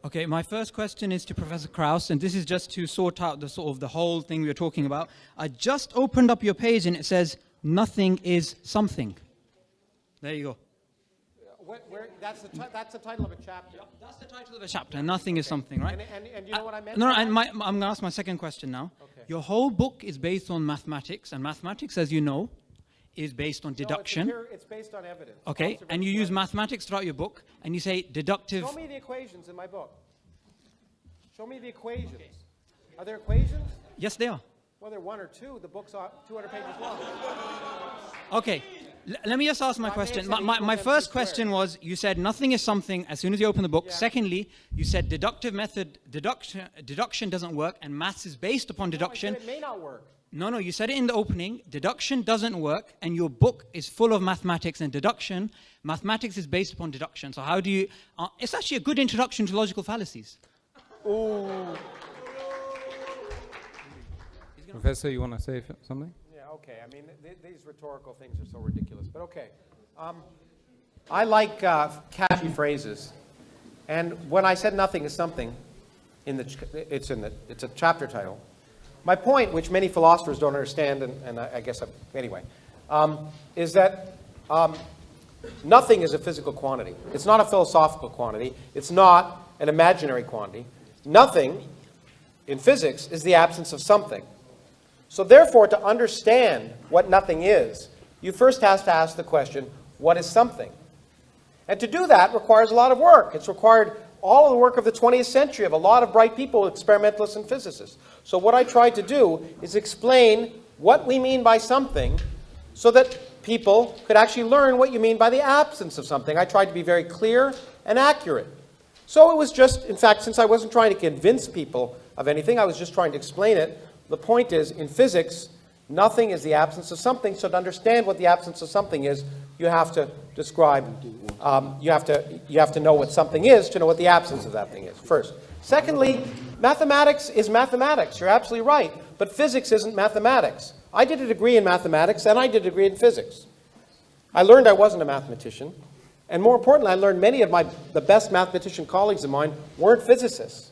Okay, my first question is to Professor Krauss, and this is just to sort out the whole thing we were talking about. I just opened up your page and it says, nothing is something. There you go. That's the title of a chapter. Yep, that's the title of a chapter, nothing is something, right? And you know what I meant? No, and I'm going to ask my second question now. Okay. Your whole book is based on mathematics, and mathematics, as you know, is based on deduction. No, it's based on evidence. Okay, and you use mathematics throughout your book, and you say deductive... Show me the equations in my book. Show me the equations. Okay. Are there equations? Yes, they are. Well, they're one or two. The book's 200 pages long. Okay, let me just ask my question. My first question was, you said nothing is something as soon as you open the book. Yeah. Secondly, you said deduction doesn't work, and maths is based upon deduction. No, I said it may not work. No, you said it in the opening. Deduction doesn't work, and your book is full of mathematics and deduction. Mathematics is based upon deduction. So how do you... it's actually a good introduction to logical fallacies. Ooh. Professor, you want to say something? Yeah, okay. I mean, these rhetorical things are so ridiculous. But okay. I like catchy phrases. And when I said nothing is something, it's a chapter title. My point, which many philosophers don't understand, and I guess, anyway, is that nothing is a physical quantity. It's not a philosophical quantity. It's not an imaginary quantity. Nothing, in physics, is the absence of something. So therefore, to understand what nothing is, you first have to ask the question, what is something? And to do that requires a lot of work. It's required all of the work of the 20th century of a lot of bright people, experimentalists and physicists. So what I tried to do is explain what we mean by something so that people could actually learn what you mean by the absence of something. I tried to be very clear and accurate. So it was just, in fact, since I wasn't trying to convince people of anything, I was just trying to explain it. The point is, in physics, nothing is the absence of something. So to understand what the absence of something is, you have to describe, you have to know what something is to know what the absence of that thing is, first. Secondly, mathematics is mathematics. You're absolutely right. But physics isn't mathematics. I did a degree in mathematics, and I did a degree in physics. I learned I wasn't a mathematician. And more importantly, I learned many of the best mathematician colleagues of mine weren't physicists.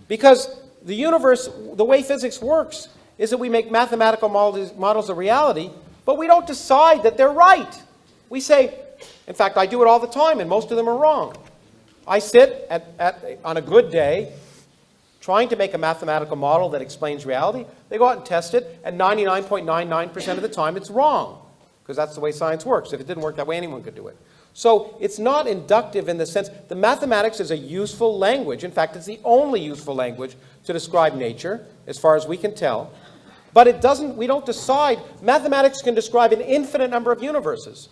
Because the universe, the way physics works, is that we make mathematical models of reality, but we don't decide that they're right. We say, in fact, I do it all the time, and most of them are wrong. I sit on a good day trying to make a mathematical model that explains reality. They go out and test it, and 99.99% of the time it's wrong, because that's the way science works. If it didn't work that way, anyone could do it. So it's not inductive in the sense, the mathematics is a useful language. In fact, it's the only useful language to describe nature, as far as we can tell. But it doesn't, we don't decide. Mathematics can describe an infinite number of universes.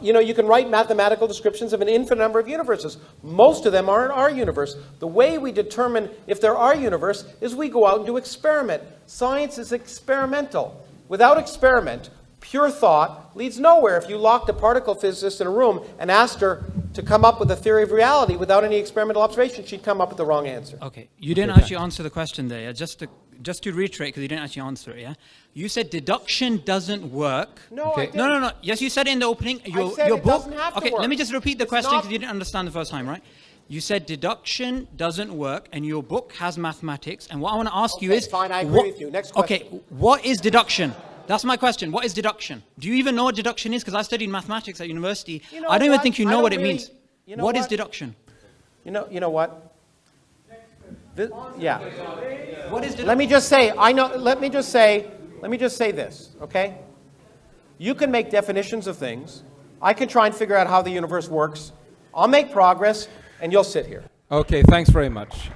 You can write mathematical descriptions of an infinite number of universes. Most of them are in our universe. The way we determine if they're our universe is we go out and do experiment. Science is experimental. Without experiment, pure thought leads nowhere. If you locked a particle physicist in a room and asked her to come up with a theory of reality without any experimental observation, she'd come up with the wrong answer. Okay, you didn't actually answer the question there. Yeah? Just to reiterate, because you didn't actually answer it. Yeah, you said deduction doesn't work. No, okay. I didn't. No. Yes, you said it in the opening. I said your it book. doesn't have to Okay, work. let me just repeat the It's question not- because you didn't understand the first time, right? You said deduction doesn't work, and your book has mathematics. And what I want to ask you Okay, is, fine, I agree with you. Next question. Okay, what is deduction? That's my question. What is deduction? Do you even know what deduction is? Because I studied mathematics at university. You know I don't even what? think you I know don't what it really- means. you know What is what? deduction? You know what? Yeah. What is deduction? Let me just say, let me just say this, okay? You can make definitions of things. I can try and figure out how the universe works. I'll make progress, and you'll sit here. Okay, thanks very much.